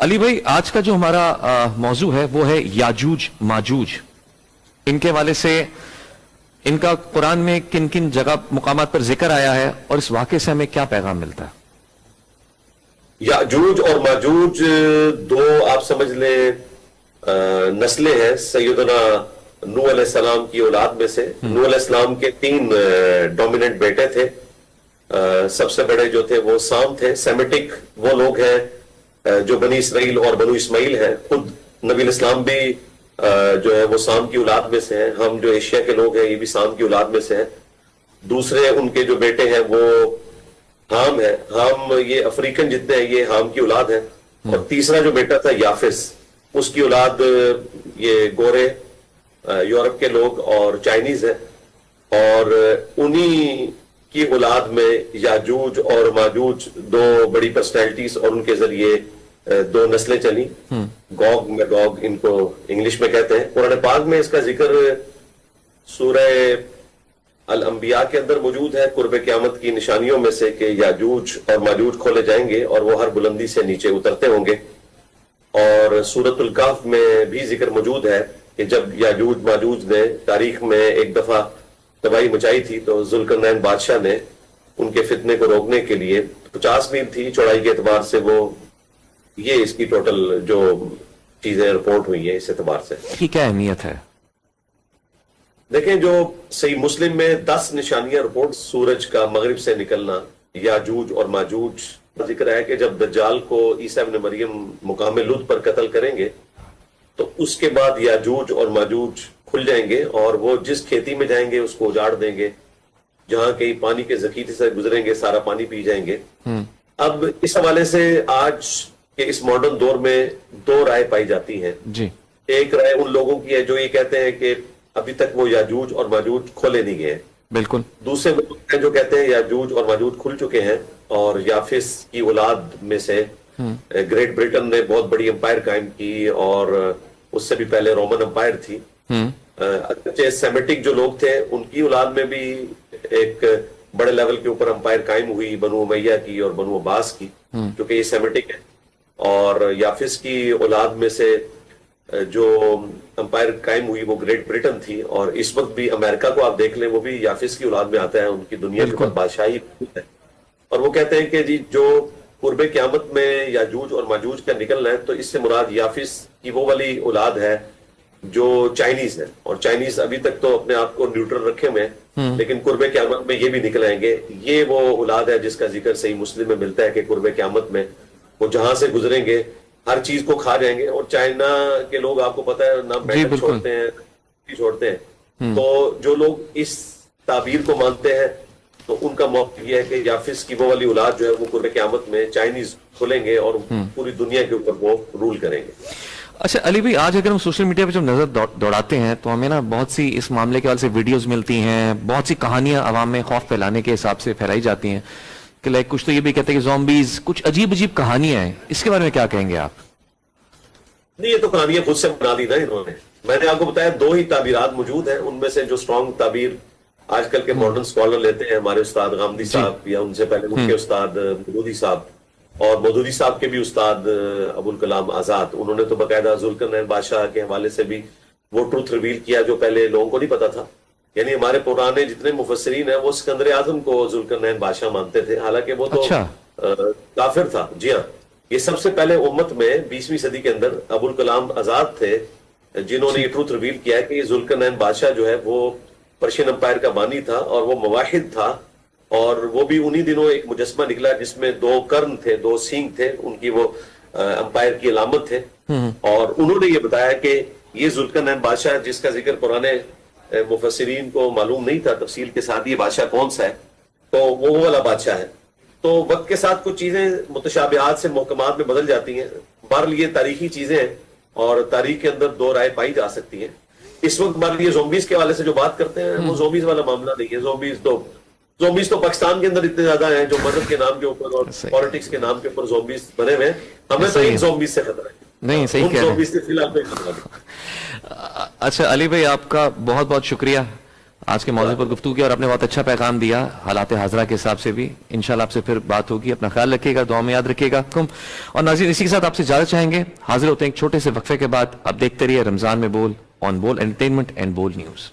علی بھائی آج کا جو ہمارا موضوع ہے وہ ہے یاجوج ماجوج. ان کے والے سے ان کا قرآن میں کن کن جگہ مقامات پر ذکر آیا ہے اور اس واقعے سے ہمیں کیا پیغام ملتا ہے؟ یاجوج اور ماجوج دو آپ سمجھ لیں نسلیں ہیں سیدنا نوح علیہ السلام کی اولاد میں سے. نوح علیہ السلام کے 3 ڈومیننٹ بیٹے تھے. سب سے بڑے جو تھے وہ سام تھے. سیمیٹک وہ لوگ ہیں جو بنی اسرائیل اور بنو اسماعیل ہیں. خود نبی الاسلام بھی جو ہے وہ سام کی اولاد میں سے ہیں. ہم جو ایشیا کے لوگ ہیں یہ بھی سام کی اولاد میں سے ہیں. دوسرے ان کے جو بیٹے ہیں وہ حام ہے. حام یہ افریقن جتنے ہیں یہ حام کی اولاد ہے. اور تیسرا جو بیٹا تھا یافس, اس کی اولاد یہ گورے یورپ کے لوگ اور چائنیز ہے. اور انہی کی اولاد میں یاجوج اور ماجوج دو بڑی پرسنالٹیز اور ان کے ذریعے 2 نسلیں چلی. گوگ میگوگ ان کو انگلش میں کہتے ہیں. قرآن پاک میں اس کا ذکر سورہ الانبیاء کے اندر موجود ہے قرب قیامت کی نشانیوں میں سے کہ یاجوج اور ماجوج کھولے جائیں گے اور وہ ہر بلندی سے نیچے اترتے ہوں گے. اور سورۃ الکہف میں بھی ذکر موجود ہے کہ جب یاجوج ماجوج نے تاریخ میں ایک دفعہ تباہی مچائی تھی تو ذوالقرنین بادشاہ نے ان کے فتنے کو روکنے کے لیے 50 میل تھی چوڑائی کے اعتبار سے وہ یہ اس کی ٹوٹل جو چیزیں رپورٹ ہوئی ہیں اس اعتبار سے. کی کیا اہمیت ہے؟ دیکھیں جو صحیح مسلم میں 10 نشانیاں رپورٹ سورج کا مغرب سے نکلنا, یاجوج اور ماجوج ذکر ہے کہ جب دجال کو عیسیٰ ابن مریم مقام لد پر قتل کریں گے تو اس کے بعد یاجوج اور ماجوج کھل جائیں گے اور وہ جس کھیتی میں جائیں گے اس کو اجاڑ دیں گے. جہاں کہیں پانی کے ذخیرے سے گزریں گے سارا پانی پی جائیں گے. اب اس حوالے سے آج کے اس ماڈرن دور میں 2 رائے پائی جاتی ہیں. جی. ایک رائے ان لوگوں کی ہے جو یہ کہتے ہیں کہ ابھی تک وہ یاجوج اور ماجوج کھولے نہیں گئے. بالکل. دوسرے لوگ ہیں جو کہتے ہیں یاجوج اور ماجوج کھل چکے ہیں اور یافس کی اولاد میں سے گریٹ برٹن نے بہت بڑی امپائر قائم کی اور اس سے بھی پہلے رومن امپائر تھی. سیمیٹک جو لوگ تھے ان کی اولاد میں بھی ایک بڑے لیول کے اوپر امپائر قائم ہوئی بنو امیہ کی اور بنو عباس کی کیونکہ یہ سیمیٹک ہے. اور یافس کی اولاد میں سے جو امپائر قائم ہوئی وہ گریٹ برٹن تھی. اور اس وقت بھی امریکہ کو آپ دیکھ لیں وہ بھی یافس کی اولاد میں آتا ہے. ان کی دنیا کے اوپر بادشاہی ہے. اور وہ کہتے ہیں کہ جی جو قرب قیامت میں یاجوج اور ماجوج کا نکلنا ہے تو اس سے مراد یافس کی وہ والی اولاد ہے جو چائنیز ہے. اور چائنیز ابھی تک تو اپنے آپ کو نیوٹرل رکھے ہوئے ہیں لیکن قرب قیامت میں یہ بھی نکل آئیں گے. یہ وہ اولاد ہے جس کا ذکر صحیح مسلم میں ملتا ہے کہ قرب قیامت میں وہ جہاں سے گزریں گے ہر چیز کو کھا جائیں گے. اور چائنا کے لوگ آپ کو پتا ہے نہ بیٹھک چھوڑتے ہیں چھوڑتے ہیں. تو جو لوگ اس تعبیر کو مانتے ہیں تو ان کا موقف یہ ہے کہ یافس کی وہ والی اولاد جو ہے وہ قرب قیامت میں چائنیز کھلیں گے اور پوری دنیا کے اوپر وہ رول کریں گے. اچھا علی بھائی آج اگر ہم سوشل میڈیا پہ جب نظر دوڑاتے ہیں تو ہمیں نا بہت سی اس معاملے کے حوالے سے ویڈیوز ملتی ہیں, بہت سی کہانیاں عوام میں خوف پھیلانے کے حساب سے پھیلائی جاتی ہیں کہ لائک کچھ تو یہ بھی کہتے ہیں کہ زومبیز, کچھ عجیب عجیب کہانیاں ہیں. اس کے بارے میں کیا کہیں گے آپ؟ نہیں یہ تو کہانیاں خود سے بنا دی نا انہوں نے. میں نے آپ کو بتایا 2 ہی تعبیرات موجود ہیں. ان میں سے جو اسٹرانگ تعبیر آج کل کے ماڈرن اسکالر لیتے ہیں ہمارے استاد غامدی صاحب یا ان سے پہلے ان کے استاد مودودی صاحب اور مودودی صاحب کے بھی استاد ابوالکلام آزاد, انہوں نے تو باقاعدہ ذوالقرنین بادشاہ کے حوالے سے بھی وہ ٹروتھ ریویل کیا جو پہلے لوگوں کو نہیں پتا تھا. یعنی ہمارے پرانے جتنے مفسرین ہیں وہ سکندر اعظم کو ذوالقرنین بادشاہ مانتے تھے حالانکہ وہ تو کافر تھا. جی ہاں, یہ سب سے پہلے امت میں 20ویں صدی کے اندر ابوالکلام آزاد تھے جنہوں نے یہ ٹروتھ ریویل کیا کہ یہ ذوالقرنین بادشاہ جو ہے وہ پرشین امپائر کا بانی تھا اور وہ مواحد تھا. اور وہ بھی انہی دنوں ایک مجسمہ نکلا جس میں 2 کرن تھے, 2 سینگ تھے, ان کی وہ امپائر کی علامت تھے. اور انہوں نے یہ بتایا کہ یہ ذوالقرنین بادشاہ جس کا ذکر پرانے مفسرین کو معلوم نہیں تھا تفصیل کے ساتھ یہ بادشاہ کون سا ہے تو وہ والا بادشاہ ہے. تو وقت کے ساتھ کچھ چیزیں متشابہات سے محکمات میں بدل جاتی ہیں. بہرحال یہ تاریخی چیزیں ہیں اور تاریخ کے اندر 2 رائے پائی جا سکتی ہیں. اس وقت بہرحال یہ زومبیز کے حوالے سے جو بات کرتے ہیں وہ زومبیز والا معاملہ نہیں ہے. زومبیز تو پاکستان کے اندر اتنے زیادہ ہیں جو مذہب کے نام کے اوپر اور پالیٹکس کے نام کے اوپر زومبیز بنے ہوئے ہیں. ہمیں تو ایک زومبیز سے خطرہ ہے. نہیں صحیح کہہ رہے ہیں. فی الحال کوئی خطرہ نہیں. اچھا علی بھائی آپ کا بہت بہت شکریہ آج کے موضوع پر گفتگو کی اور آپ نے بہت اچھا پیغام دیا حالات حاضرہ کے حساب سے بھی. انشاءاللہ آپ سے پھر بات ہوگی. اپنا خیال رکھیے گا, دعا میں یاد رکھیے گا. اور ناظرین اسی کے ساتھ آپ سے اجازت چاہیں گے. حاضر ہوتے ہیں ایک چھوٹے سے وقفے کے بعد. اب دیکھتے رہیے رمضان میں بول, آن بول انٹرٹینمنٹ اینڈ بول نیوز.